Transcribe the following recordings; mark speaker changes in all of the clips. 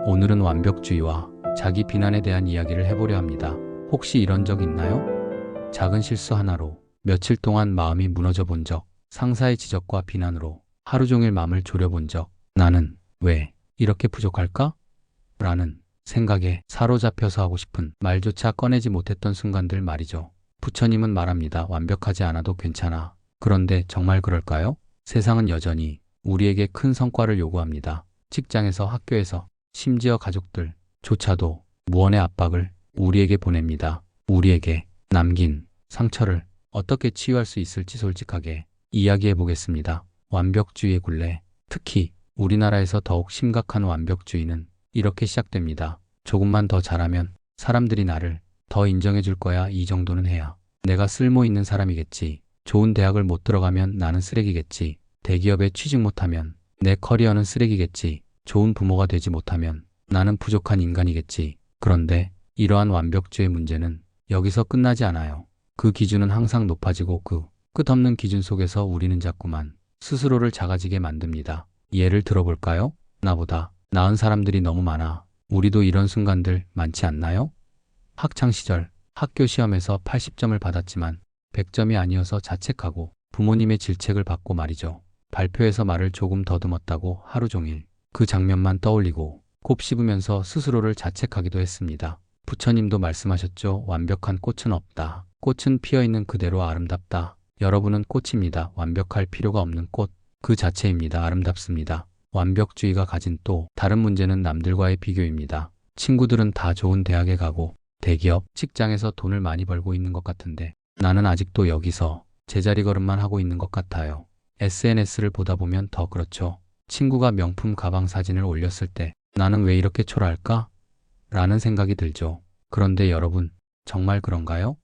Speaker 1: 오늘은 완벽주의와 자기 비난에 대한 이야기를 해보려 합니다. 혹시 이런 적 있나요? 작은 실수 하나로 며칠 동안 마음이 무너져 본 적, 상사의 지적과 비난으로 하루 종일 마음을 졸여본 적, 나는 왜 이렇게 부족할까? 라는 생각에 사로잡혀서 하고 싶은 말조차 꺼내지 못했던 순간들 말이죠. 부처님은 말합니다. 완벽하지 않아도 괜찮아. 그런데 정말 그럴까요? 세상은 여전히 우리에게 큰 성과를 요구합니다. 직장에서, 학교에서, 심지어 가족들조차도 무언의 압박을 우리에게 보냅니다. 우리에게 남긴 상처를 어떻게 치유할 수 있을지 솔직하게 이야기해 보겠습니다. 완벽주의의 굴레, 특히 우리나라에서 더욱 심각한 완벽주의는 이렇게 시작됩니다. 조금만 더 잘하면 사람들이 나를 더 인정해 줄 거야. 이 정도는 해야 내가 쓸모 있는 사람이겠지. 좋은 대학을 못 들어가면 나는 쓰레기겠지. 대기업에 취직 못하면 내 커리어는 쓰레기겠지. 좋은 부모가 되지 못하면 나는 부족한 인간이겠지. 그런데 이러한 완벽주의 문제는 여기서 끝나지 않아요. 그 기준은 항상 높아지고 그 끝없는 기준 속에서 우리는 자꾸만 스스로를 작아지게 만듭니다. 예를 들어볼까요? 나보다 나은 사람들이 너무 많아. 우리도 이런 순간들 많지 않나요? 학창시절 학교 시험에서 80점을 받았지만 100점이 아니어서 자책하고 부모님의 질책을 받고 말이죠. 발표에서 말을 조금 더듬었다고 하루 종일 그 장면만 떠올리고 곱씹으면서 스스로를 자책하기도 했습니다. 부처님도 말씀하셨죠. 완벽한 꽃은 없다. 꽃은 피어있는 그대로 아름답다. 여러분은 꽃입니다. 완벽할 필요가 없는 꽃 그 자체입니다. 아름답습니다. 완벽주의가 가진 또 다른 문제는 남들과의 비교입니다. 친구들은 다 좋은 대학에 가고 대기업, 직장에서 돈을 많이 벌고 있는 것 같은데 나는 아직도 여기서 제자리 걸음만 하고 있는 것 같아요. SNS를 보다 보면 더 그렇죠. 친구가 명품 가방 사진을 올렸을 때 나는 왜 이렇게 초라할까? 라는 생각이 들죠. 그런데 여러분, 정말 그런가요?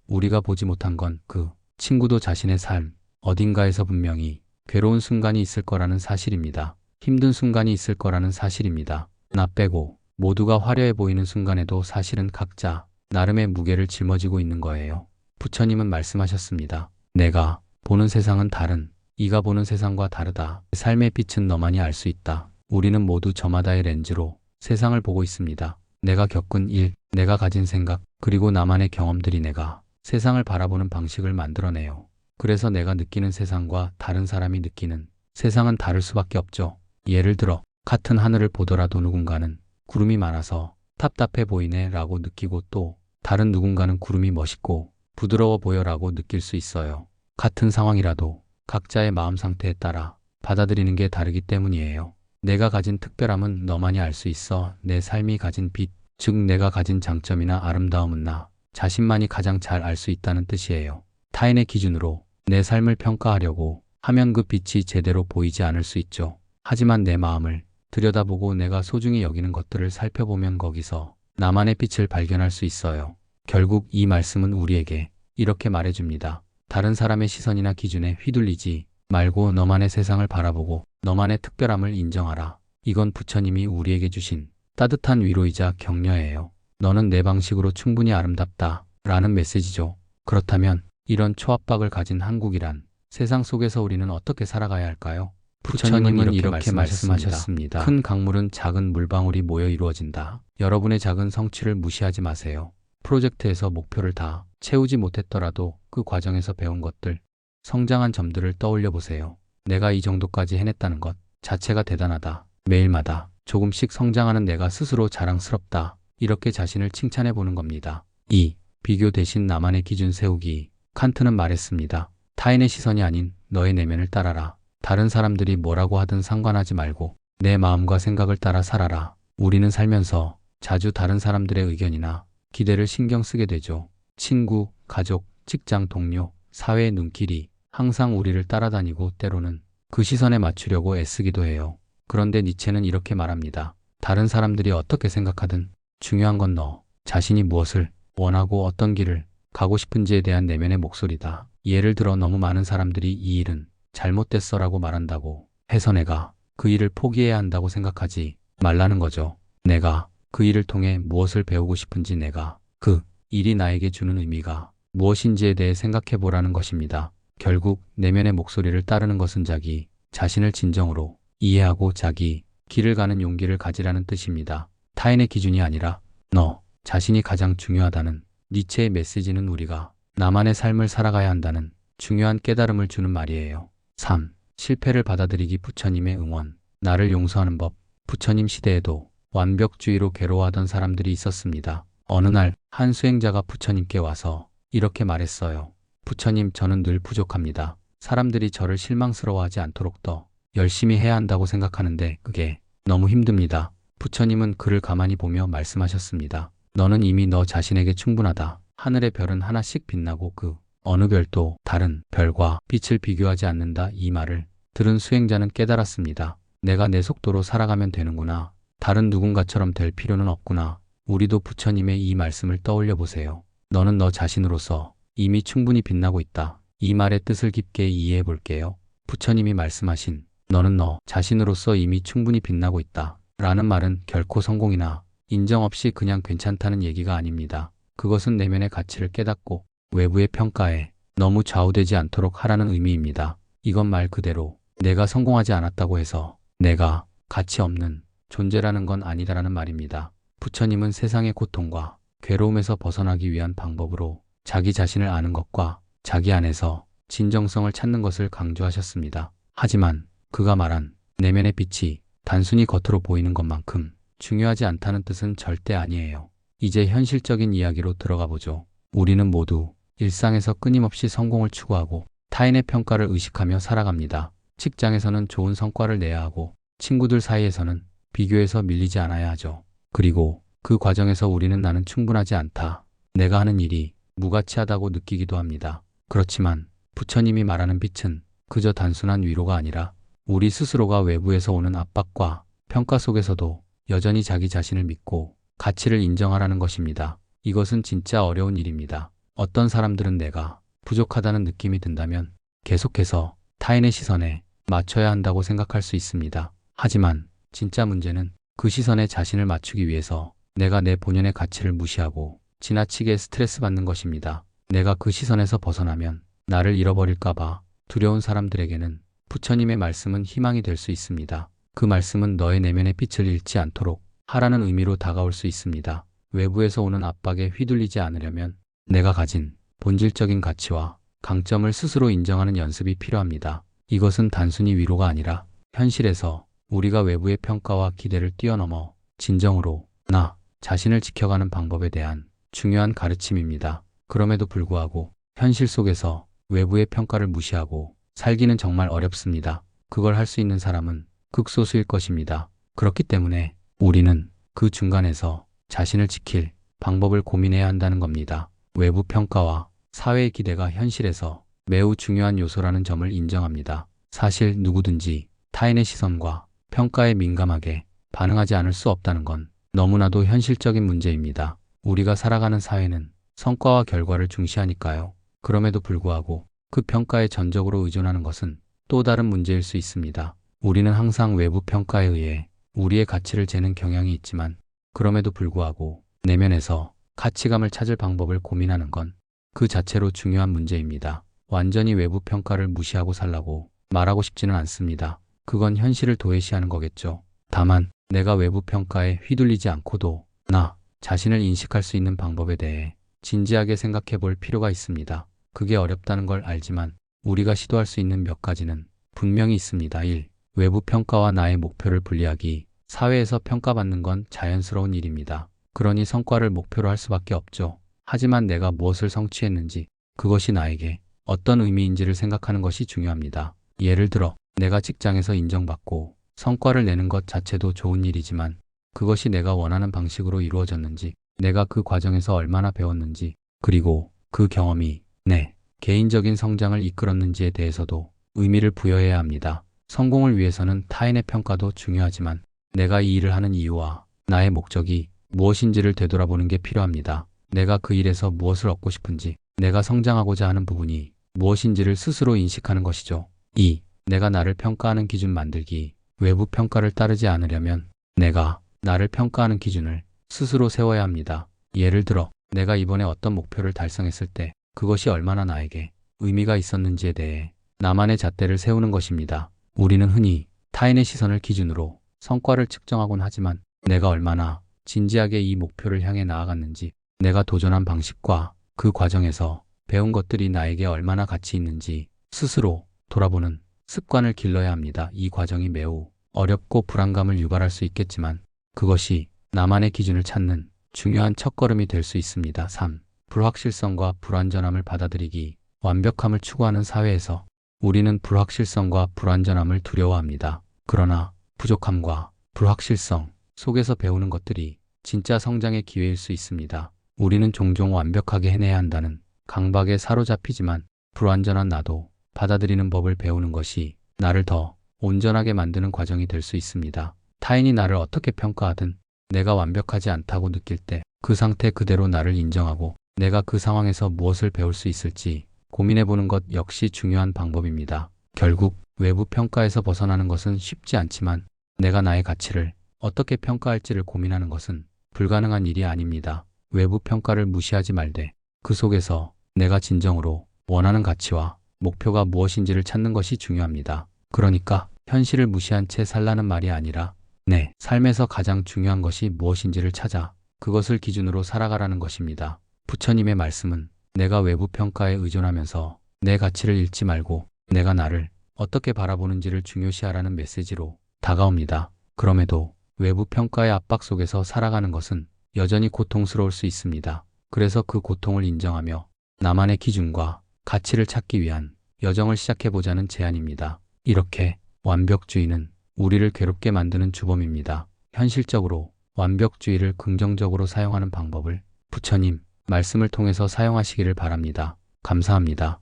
Speaker 1: 우리가 보지 못한 건 그 친구도 자신의 삶, 어딘가에서 분명히 괴로운 순간이 있을 거라는 사실입니다. 힘든 순간이 있을 거라는 사실입니다. 나 빼고 모두가 화려해 보이는 순간에도 사실은 각자 나름의 무게를 짊어지고 있는 거예요. 부처님은 말씀하셨습니다. 내가 보는 세상은 다른, 이가 보는 세상과 다르다. 삶의 빛은 너만이 알 수 있다. 우리는 모두 저마다의 렌즈로 세상을 보고 있습니다. 내가 겪은 일, 내가 가진 생각, 그리고 나만의 경험들이 내가 세상을 바라보는 방식을 만들어내요. 그래서 내가 느끼는 세상과 다른 사람이 느끼는 세상은 다를 수밖에 없죠. 예를 들어 같은 하늘을 보더라도 누군가는 구름이 많아서 답답해 보이네 라고 느끼고 또 다른 누군가는 구름이 멋있고 부드러워 보여 라고 느낄 수 있어요. 같은 상황이라도 각자의 마음 상태에 따라 받아들이는 게 다르기 때문이에요. 내가 가진 특별함은 너만이 알 수 있어. 내 삶이 가진 빛, 즉 내가 가진 장점이나 아름다움은 나 자신만이 가장 잘 알 수 있다는 뜻이에요. 타인의 기준으로 내 삶을 평가하려고 하면 그 빛이 제대로 보이지 않을 수 있죠. 하지만 내 마음을 들여다보고 내가 소중히 여기는 것들을 살펴보면 거기서 나만의 빛을 발견할 수 있어요. 결국 이 말씀은 우리에게 이렇게 말해줍니다. 다른 사람의 시선이나 기준에 휘둘리지 말고 너만의 세상을 바라보고 너만의 특별함을 인정하라. 이건 부처님이 우리에게 주신 따뜻한 위로이자 격려예요. 너는 내 방식으로 충분히 아름답다 라는 메시지죠. 그렇다면 이런 초압박을 가진 한국이란 세상 속에서 우리는 어떻게 살아가야 할까요? 부처님은 이렇게 말씀하셨습니다. 큰 강물은 작은 물방울이 모여 이루어진다. 여러분의 작은 성취를 무시하지 마세요. 프로젝트에서 목표를 다 채우지 못했더라도 그 과정에서 배운 것들, 성장한 점들을 떠올려 보세요. 내가 이 정도까지 해냈다는 것 자체가 대단하다. 매일마다 조금씩 성장하는 내가 스스로 자랑스럽다. 이렇게 자신을 칭찬해 보는 겁니다. 2. 비교 대신 나만의 기준 세우기. 칸트는 말했습니다. 타인의 시선이 아닌 너의 내면을 따라라. 다른 사람들이 뭐라고 하든 상관하지 말고 내 마음과 생각을 따라 살아라. 우리는 살면서 자주 다른 사람들의 의견이나 기대를 신경 쓰게 되죠. 친구, 가족, 직장 동료, 사회의 눈길이 항상 우리를 따라다니고 때로는 그 시선에 맞추려고 애쓰기도 해요. 그런데 니체는 이렇게 말합니다. 다른 사람들이 어떻게 생각하든 중요한 건 너 자신이 무엇을 원하고 어떤 길을 가고 싶은지에 대한 내면의 목소리다. 예를 들어 너무 많은 사람들이 이 일은 잘못됐어 라고 말한다고 해서 내가 그 일을 포기해야 한다고 생각하지 말라는 거죠. 내가 그 일을 통해 무엇을 배우고 싶은지, 내가 그 일이 나에게 주는 의미가 무엇인지에 대해 생각해 보라는 것입니다. 결국 내면의 목소리를 따르는 것은 자기 자신을 진정으로 이해하고 자기 길을 가는 용기를 가지라는 뜻입니다. 타인의 기준이 아니라 너 자신이 가장 중요하다는 니체의 메시지는 우리가 나만의 삶을 살아가야 한다는 중요한 깨달음을 주는 말이에요. 3. 실패를 받아들이기. 부처님의 응원. 나를 용서하는 법. 부처님 시대에도 완벽주의로 괴로워하던 사람들이 있었습니다. 어느 날 한 수행자가 부처님께 와서 이렇게 말했어요. 부처님, 저는 늘 부족합니다. 사람들이 저를 실망스러워하지 않도록 더 열심히 해야 한다고 생각하는데 그게 너무 힘듭니다. 부처님은 그를 가만히 보며 말씀하셨습니다. 너는 이미 너 자신에게 충분하다. 하늘의 별은 하나씩 빛나고 그 어느 별도 다른 별과 빛을 비교하지 않는다. 이 말을 들은 수행자는 깨달았습니다. 내가 내 속도로 살아가면 되는구나. 다른 누군가처럼 될 필요는 없구나. 우리도 부처님의 이 말씀을 떠올려 보세요. 너는 너 자신으로서 이미 충분히 빛나고 있다. 이 말의 뜻을 깊게 이해해 볼게요. 부처님이 말씀하신 너는 너 자신으로서 이미 충분히 빛나고 있다 라는 말은 결코 성공이나 인정 없이 그냥 괜찮다는 얘기가 아닙니다. 그것은 내면의 가치를 깨닫고 외부의 평가에 너무 좌우되지 않도록 하라는 의미입니다. 이건 말 그대로 내가 성공하지 않았다고 해서 내가 가치 없는 존재라는 건 아니다라는 말입니다. 부처님은 세상의 고통과 괴로움에서 벗어나기 위한 방법으로 자기 자신을 아는 것과 자기 안에서 진정성을 찾는 것을 강조하셨습니다. 하지만 그가 말한 내면의 빛이 단순히 겉으로 보이는 것만큼 중요하지 않다는 뜻은 절대 아니에요. 이제 현실적인 이야기로 들어가 보죠. 우리는 모두 일상에서 끊임없이 성공을 추구하고 타인의 평가를 의식하며 살아갑니다. 직장에서는 좋은 성과를 내야 하고 친구들 사이에서는 비교해서 밀리지 않아야 하죠. 그리고 그 과정에서 우리는 나는 충분하지 않다. 내가 하는 일이 무가치하다고 느끼기도 합니다. 그렇지만 부처님이 말하는 빛은 그저 단순한 위로가 아니라 우리 스스로가 외부에서 오는 압박과 평가 속에서도 여전히 자기 자신을 믿고 가치를 인정하라는 것입니다. 이것은 진짜 어려운 일입니다. 어떤 사람들은 내가 부족하다는 느낌이 든다면 계속해서 타인의 시선에 맞춰야 한다고 생각할 수 있습니다. 하지만 진짜 문제는 그 시선에 자신을 맞추기 위해서 내가 내 본연의 가치를 무시하고 지나치게 스트레스 받는 것입니다. 내가 그 시선에서 벗어나면 나를 잃어버릴까봐 두려운 사람들에게는 부처님의 말씀은 희망이 될 수 있습니다. 그 말씀은 너의 내면의 빛을 잃지 않도록 하라는 의미로 다가올 수 있습니다. 외부에서 오는 압박에 휘둘리지 않으려면 내가 가진 본질적인 가치와 강점을 스스로 인정하는 연습이 필요합니다. 이것은 단순히 위로가 아니라 현실에서 우리가 외부의 평가와 기대를 뛰어넘어 진정으로 나 자신을 지켜가는 방법에 대한 중요한 가르침입니다. 그럼에도 불구하고 현실 속에서 외부의 평가를 무시하고 살기는 정말 어렵습니다. 그걸 할 수 있는 사람은 극소수일 것입니다. 그렇기 때문에 우리는 그 중간에서 자신을 지킬 방법을 고민해야 한다는 겁니다. 외부 평가와 사회의 기대가 현실에서 매우 중요한 요소라는 점을 인정합니다. 사실 누구든지 타인의 시선과 평가에 민감하게 반응하지 않을 수 없다는 건 너무나도 현실적인 문제입니다. 우리가 살아가는 사회는 성과와 결과를 중시하니까요. 그럼에도 불구하고 그 평가에 전적으로 의존하는 것은 또 다른 문제일 수 있습니다. 우리는 항상 외부 평가에 의해 우리의 가치를 재는 경향이 있지만 그럼에도 불구하고 내면에서 가치감을 찾을 방법을 고민하는 건 그 자체로 중요한 문제입니다. 완전히 외부 평가를 무시하고 살라고 말하고 싶지는 않습니다. 그건 현실을 도외시하는 거겠죠. 다만 내가 외부 평가에 휘둘리지 않고도 나 자신을 인식할 수 있는 방법에 대해 진지하게 생각해 볼 필요가 있습니다. 그게 어렵다는 걸 알지만 우리가 시도할 수 있는 몇 가지는 분명히 있습니다. 1. 외부 평가와 나의 목표를 분리하기. 사회에서 평가받는 건 자연스러운 일입니다. 그러니 성과를 목표로 할 수밖에 없죠. 하지만 내가 무엇을 성취했는지, 그것이 나에게 어떤 의미인지를 생각하는 것이 중요합니다. 예를 들어 내가 직장에서 인정받고 성과를 내는 것 자체도 좋은 일이지만 그것이 내가 원하는 방식으로 이루어졌는지, 내가 그 과정에서 얼마나 배웠는지, 그리고 그 경험이 내 개인적인 성장을 이끌었는지에 대해서도 의미를 부여해야 합니다. 성공을 위해서는 타인의 평가도 중요하지만 내가 이 일을 하는 이유와 나의 목적이 무엇인지를 되돌아보는 게 필요합니다. 내가 그 일에서 무엇을 얻고 싶은지, 내가 성장하고자 하는 부분이 무엇인지를 스스로 인식하는 것이죠. 2. 내가 나를 평가하는 기준 만들기. 외부 평가를 따르지 않으려면 내가 나를 평가하는 기준을 스스로 세워야 합니다. 예를 들어 내가 이번에 어떤 목표를 달성했을 때 그것이 얼마나 나에게 의미가 있었는지에 대해 나만의 잣대를 세우는 것입니다. 우리는 흔히 타인의 시선을 기준으로 성과를 측정하곤 하지만 내가 얼마나 진지하게 이 목표를 향해 나아갔는지, 내가 도전한 방식과 그 과정에서 배운 것들이 나에게 얼마나 가치 있는지 스스로 돌아보는 습관을 길러야 합니다. 이 과정이 매우 어렵고 불안감을 유발할 수 있겠지만 그것이 나만의 기준을 찾는 중요한 첫걸음이 될 수 있습니다. 3. 불확실성과 불완전함을 받아들이기. 완벽함을 추구하는 사회에서 우리는 불확실성과 불완전함을 두려워합니다. 그러나 부족함과 불확실성 속에서 배우는 것들이 진짜 성장의 기회일 수 있습니다. 우리는 종종 완벽하게 해내야 한다는 강박에 사로잡히지만 불완전한 나도 받아들이는 법을 배우는 것이 나를 더 온전하게 만드는 과정이 될 수 있습니다. 타인이 나를 어떻게 평가하든 내가 완벽하지 않다고 느낄 때 그 상태 그대로 나를 인정하고 내가 그 상황에서 무엇을 배울 수 있을지 고민해보는 것 역시 중요한 방법입니다. 결국 외부 평가에서 벗어나는 것은 쉽지 않지만 내가 나의 가치를 어떻게 평가할지를 고민하는 것은 불가능한 일이 아닙니다. 외부 평가를 무시하지 말되 그 속에서 내가 진정으로 원하는 가치와 목표가 무엇인지를 찾는 것이 중요합니다. 그러니까 현실을 무시한 채 살라는 말이 아니라 내 삶에서 가장 중요한 것이 무엇인지를 찾아 그것을 기준으로 살아가라는 것입니다. 부처님의 말씀은 내가 외부 평가에 의존하면서 내 가치를 잃지 말고 내가 나를 어떻게 바라보는지를 중요시하라는 메시지로 다가옵니다. 그럼에도 외부 평가의 압박 속에서 살아가는 것은 여전히 고통스러울 수 있습니다. 그래서 그 고통을 인정하며 나만의 기준과 가치를 찾기 위한 여정을 시작해보자는 제안입니다. 이렇게 완벽주의는 우리를 괴롭게 만드는 주범입니다. 현실적으로 완벽주의를 긍정적으로 사용하는 방법을 부처님 말씀을 통해서 사용하시기를 바랍니다. 감사합니다.